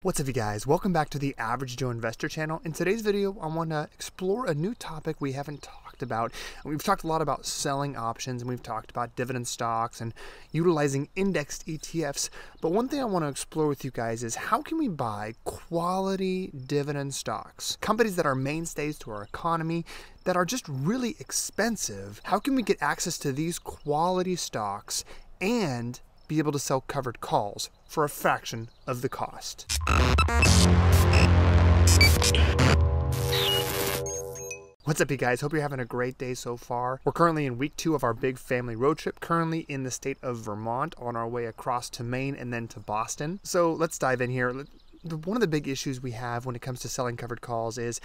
What's up, you guys? Welcome back to the Average Joe Investor channel. In today's video, I want to explore a new topic we haven't talked about. We've talked a lot about selling options, and we've talked about dividend stocks and utilizing indexed ETFs. But one thing I want to explore with you guys is how can we buy quality dividend stocks, companies that are mainstays to our economy, that are just really expensive? How can we get access to these quality stocks and be able to sell covered calls for a fraction of the cost? What's up, you guys? Hope you're having a great day so far. We're currently in week 2 of our big family road trip, currently in the state of Vermont, on our way across to Maine and then to Boston. So let's dive in here. One of the big issues we have when it comes to selling covered calls is,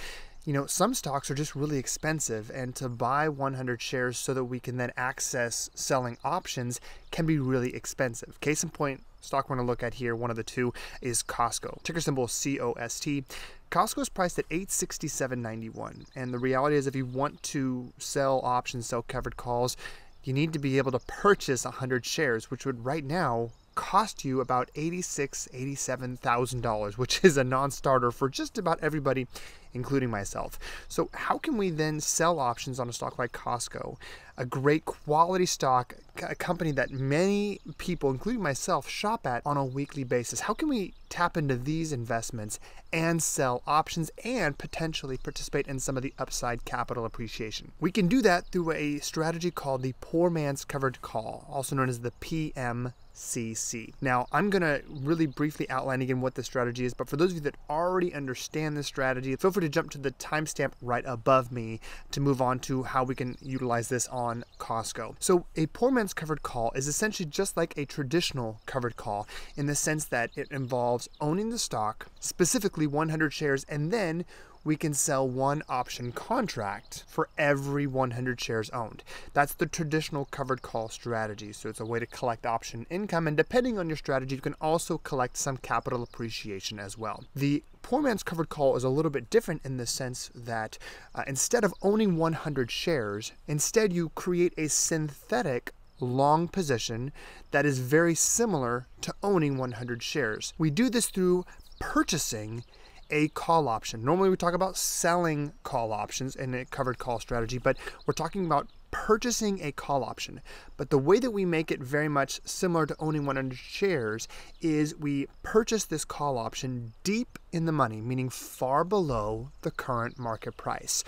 some stocks are just really expensive, and to buy 100 shares so that we can then access selling options can be really expensive. Case in point, stock we're going to look at here, one of the two, is COSTCO. Ticker symbol COST. COSTCO is priced at $867.91, and the reality is if you want to sell options, sell covered calls, you need to be able to purchase 100 shares, which would right now cost you about $87,000, which is a non-starter for just about everybody, including myself. So how can we then sell options on a stock like COSTCO, a great quality stock, a company that many people, including myself, shop at on a weekly basis? How can we tap into these investments and sell options and potentially participate in some of the upside capital appreciation? We can do that through a strategy called the poor man's covered call, also known as the PMCC. Now, I'm going to really briefly outline again what the strategy is, but for those of you that already understand this strategy, feel free to jump to the timestamp right above me to move on to how we can utilize this on COSTCO. So a poor man's covered call is essentially just like a traditional covered call in the sense that it involves owning the stock, specifically 100 shares, and then we can sell one option contract for every 100 shares owned. That's the traditional covered call strategy. So it's a way to collect option income, and depending on your strategy, you can also collect some capital appreciation as well. The poor man's covered call is a little bit different in the sense that instead of owning 100 shares, instead you create a synthetic long position that is very similar to owning 100 shares. We do this through purchasing a call option. Normally we talk about selling call options in a covered call strategy, but we're talking about purchasing a call option. But the way that we make it very much similar to owning 100 shares is we purchase this call option deep in the money, meaning far below the current market price.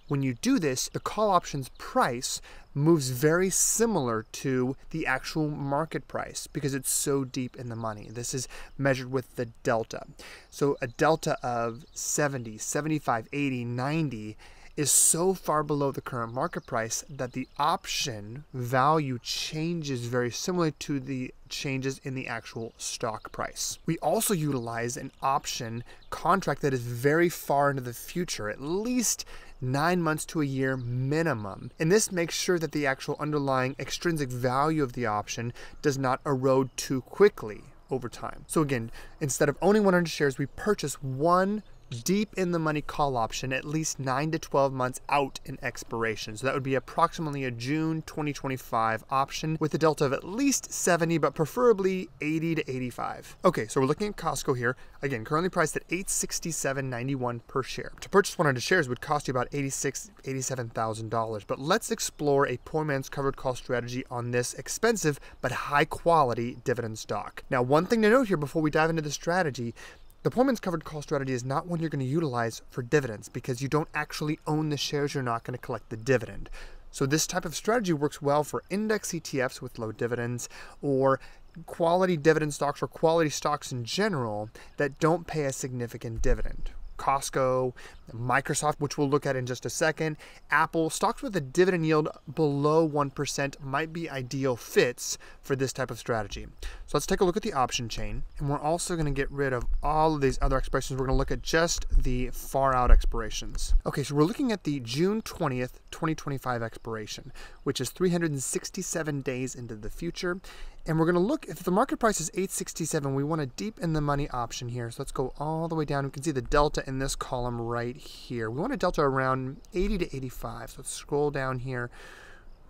When you do this, the call option's price moves very similar to the actual market price because it's so deep in the money. This is measured with the delta. So a delta of 70, 75, 80, 90 is so far below the current market price that the option value changes very similarly to the changes in the actual stock price. We also utilize an option contract that is very far into the future, at least 9 months to a year minimum. And this makes sure that the actual underlying extrinsic value of the option does not erode too quickly over time. So again, instead of owning 100 shares, we purchase one deep in the money call option at least 9 to 12 months out in expiration. So that would be approximately a June 2025 option with a delta of at least 70, but preferably 80 to 85. Okay, so we're looking at COSTCO here. Again, currently priced at $867.91 per share. To purchase 100 shares would cost you about $87,000. But let's explore a poor man's covered call strategy on this expensive but high quality dividend stock. Now, one thing to note here before we dive into the strategy: the poor man's covered call strategy is not one you're going to utilize for dividends because you don't actually own the shares. You're not going to collect the dividend. So this type of strategy works well for index ETFs with low dividends, or quality dividend stocks, or quality stocks in general that don't pay a significant dividend. COSTCO, Microsoft, which we'll look at in just a second, Apple, stocks with a dividend yield below 1% might be ideal fits for this type of strategy. So let's take a look at the option chain, and we're also going to get rid of all of these other expirations. We're going to look at just the far out expirations. Okay, so we're looking at the June 20th, 2025 expiration, which is 367 days into the future. And we're going to look, if the market price is $867, we want a deep in the money option here. So let's go all the way down. We can see the delta in this column right here. We want a delta around 80 to 85. So let's scroll down here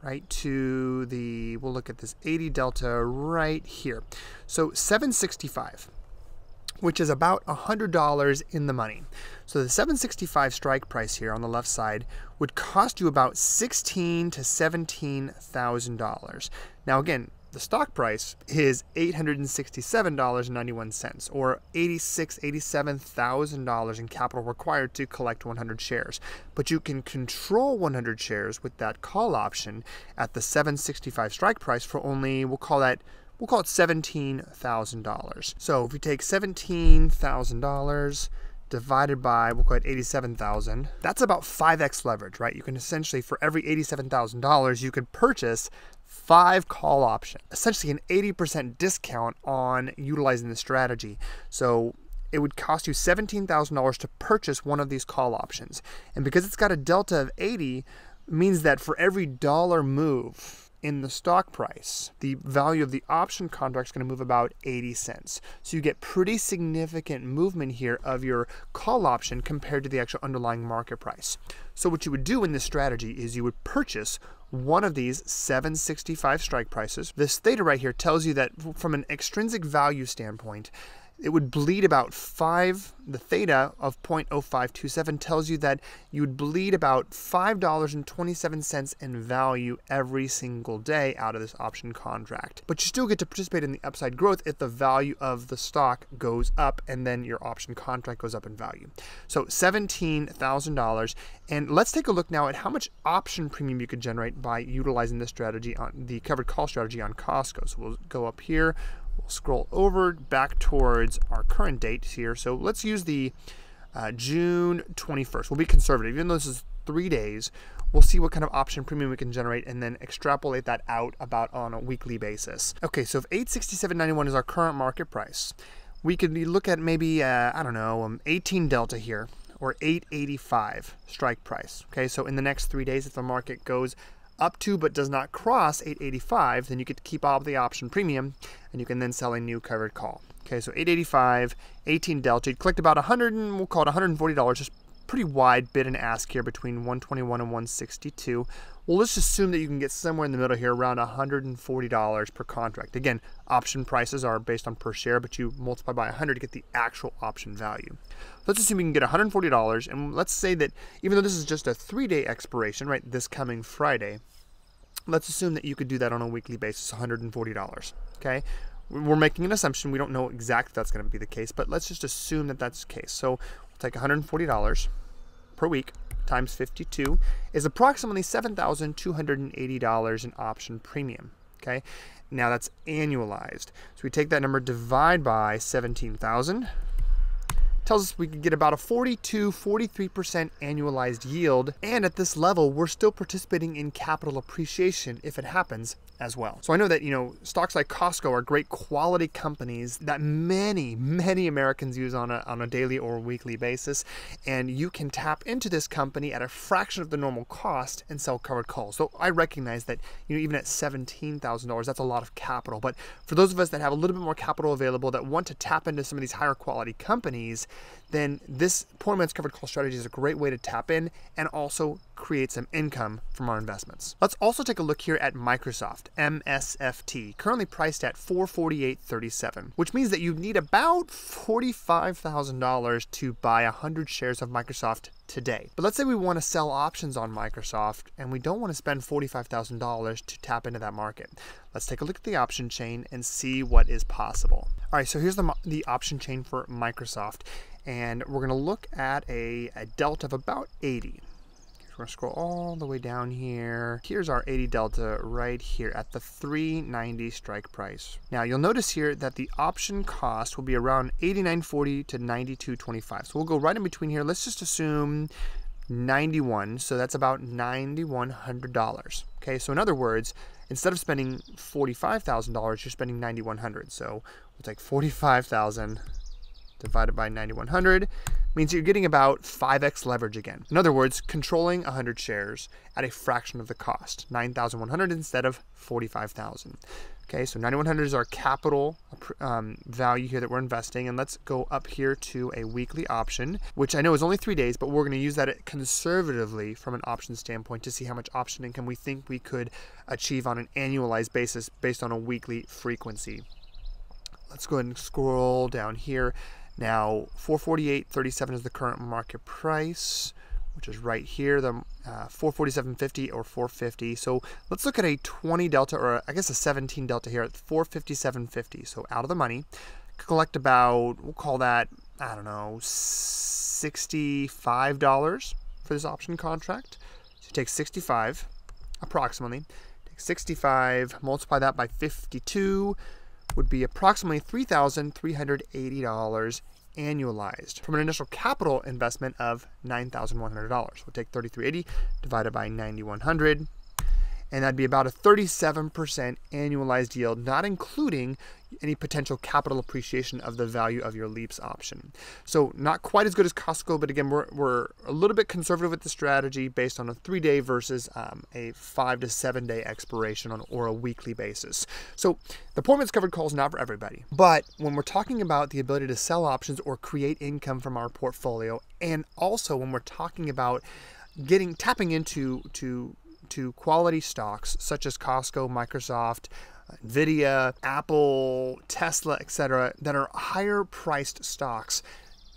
right to the, we'll look at this 80 delta right here. So 765. which is about $100 in the money. So the 765 strike price here on the left side would cost you about $16,000 to $17,000. Now again, the stock price is $867.91, or $87,000 in capital required to collect 100 shares. But you can control 100 shares with that call option at the 765 strike price for only, we'll call it $17,000. So if we take $17,000 divided by, we'll call it 87,000, that's about 5x leverage, right? You can essentially, for every $87,000, you could purchase 5 call options, essentially an 80% discount on utilizing the strategy. So it would cost you $17,000 to purchase one of these call options. And because it's got a delta of 80, means that for every dollar move in the stock price, the value of the option contract is going to move about 80 cents. So you get pretty significant movement here of your call option compared to the actual underlying market price. So what you would do in this strategy is you would purchase one of these 765 strike prices. This theta right here tells you that from an extrinsic value standpoint, it would bleed about 5, the theta of 0.0527 tells you that you would bleed about $5.27 in value every single day out of this option contract. But you still get to participate in the upside growth if the value of the stock goes up and then your option contract goes up in value. So $17,000. And let's take a look now at how much option premium you could generate by utilizing this strategy on the covered call strategy on COSTCO. So we'll go up here. We'll scroll over back towards our current date here. So let's use the June 21st. We'll be conservative. Even though this is 3 days, we'll see what kind of option premium we can generate and then extrapolate that out about on a weekly basis. Okay, so if $867.91 is our current market price, we could look at maybe, I don't know, 18 delta here, or 885 strike price. Okay, so in the next 3 days, if the market goes up to but does not cross 885, then you get to keep all of the option premium and you can then sell a new covered call. Okay, so 885, 18 delta, you'd collect about 100, and we'll call it $140, just pretty wide bid and ask here between 121 and 162. Well, let's assume that you can get somewhere in the middle here, around $140 per contract. Again, option prices are based on per share, but you multiply by 100 to get the actual option value. Let's assume you can get $140, and let's say that even though this is just a 3-day expiration, right, this coming Friday, let's assume that you could do that on a weekly basis, $140, okay? We're making an assumption. We don't know exactly that's going to be the case, but let's just assume that that's the case. So we'll take $140 per week times 52 is approximately $7,280 in option premium, okay? Now that's annualized. So we take that number, divide by 17,000, tells us we could get about a 42-43% annualized yield, and at this level we're still participating in capital appreciation if it happens as well. So I know that, you know, stocks like COSTCO are great quality companies that many Americans use on a daily or weekly basis, and you can tap into this company at a fraction of the normal cost and sell covered calls. So I recognize that, you know, even at $17,000, that's a lot of capital. But for those of us that have a little bit more capital available that want to tap into some of these higher quality companies, then this poor man's covered call strategy is a great way to tap in and also create some income from our investments. Let's also take a look here at Microsoft, MSFT, currently priced at $448.37, which means that you need about $45,000 to buy 100 shares of Microsoft today. But let's say we want to sell options on Microsoft and we don't want to spend $45,000 to tap into that market. Let's take a look at the option chain and see what is possible. All right, so here's the option chain for Microsoft, and we're going to look at a delta of about 80. We're going to scroll all the way down here. Here's our 80 delta right here at the 390 strike price. Now you'll notice here that the option cost will be around $89.40 to $92.25. So we'll go right in between here. Let's just assume 91, so that's about $9,100. Okay, so in other words, instead of spending $45,000, you're spending $9,100. So we'll take $45,000 divided by 9,100 means you're getting about 5x leverage again. In other words, controlling 100 shares at a fraction of the cost, 9,100 instead of 45,000. Okay, so 9,100 is our capital value here that we're investing, and let's go up here to a weekly option, which I know is only 3 days, but we're going to use that conservatively from an option standpoint to see how much option income we think we could achieve on an annualized basis based on a weekly frequency. Let's go ahead and scroll down here. Now, 448.37 is the current market price, which is right here, the 447.50 or 450. So let's look at a 20 delta, or I guess a 17 delta here at 457.50. So out of the money. Collect about, we'll call that, I don't know, $65 for this option contract. So you take 65 approximately, take 65, multiply that by 52, would be approximately $3,380 annualized from an initial capital investment of $9,100. We'll take 3,380 divided by 9,100, and that'd be about a 37% annualized yield, not including any potential capital appreciation of the value of your LEAPS option. So not quite as good as COSTCO, but again, we're a little bit conservative with the strategy based on a 3-day versus a 5 to 7 day expiration or a weekly basis. So the poor man's covered call is not for everybody, but when we're talking about the ability to sell options or create income from our portfolio, and also when we're talking about tapping into quality stocks such as COSTCO, Microsoft, Nvidia, Apple, Tesla, etc., that are higher priced stocks,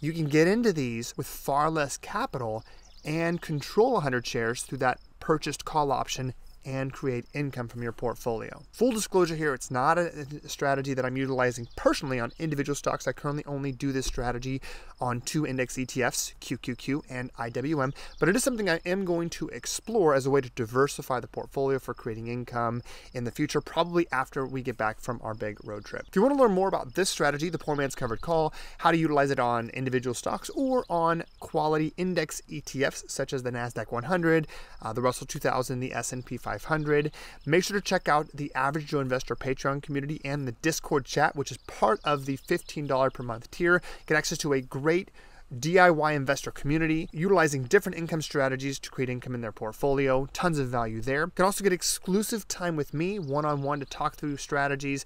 you can get into these with far less capital and control 100 shares through that purchased call option and create income from your portfolio. Full disclosure here, it's not a strategy that I'm utilizing personally on individual stocks. I currently only do this strategy on 2 index ETFs, QQQ and IWM, but it is something I am going to explore as a way to diversify the portfolio for creating income in the future, probably after we get back from our big road trip. If you want to learn more about this strategy, the poor man's covered call, how to utilize it on individual stocks or on quality index ETFs such as the NASDAQ 100, the Russell 2000, the S&P 500, make sure to check out the Average Joe Investor Patreon community and the Discord chat, which is part of the $15 per month tier. Get access to a great DIY investor community utilizing different income strategies to create income in their portfolio. Tons of value there. You can also get exclusive time with me one-on-one to talk through strategies,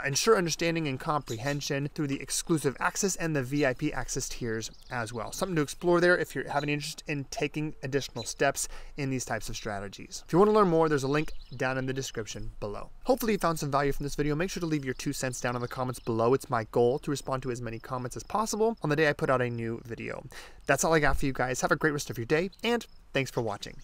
ensure understanding and comprehension through the exclusive access and the VIP access tiers as well. Something to explore there if you're having interest in taking additional steps in these types of strategies. If you want to learn more, there's a link down in the description below. Hopefully you found some value from this video. Make sure to leave your 2 cents down in the comments below. It's my goal to respond to as many comments as possible on the day I put out a new video. That's all I got for you guys. Have a great rest of your day, and thanks for watching.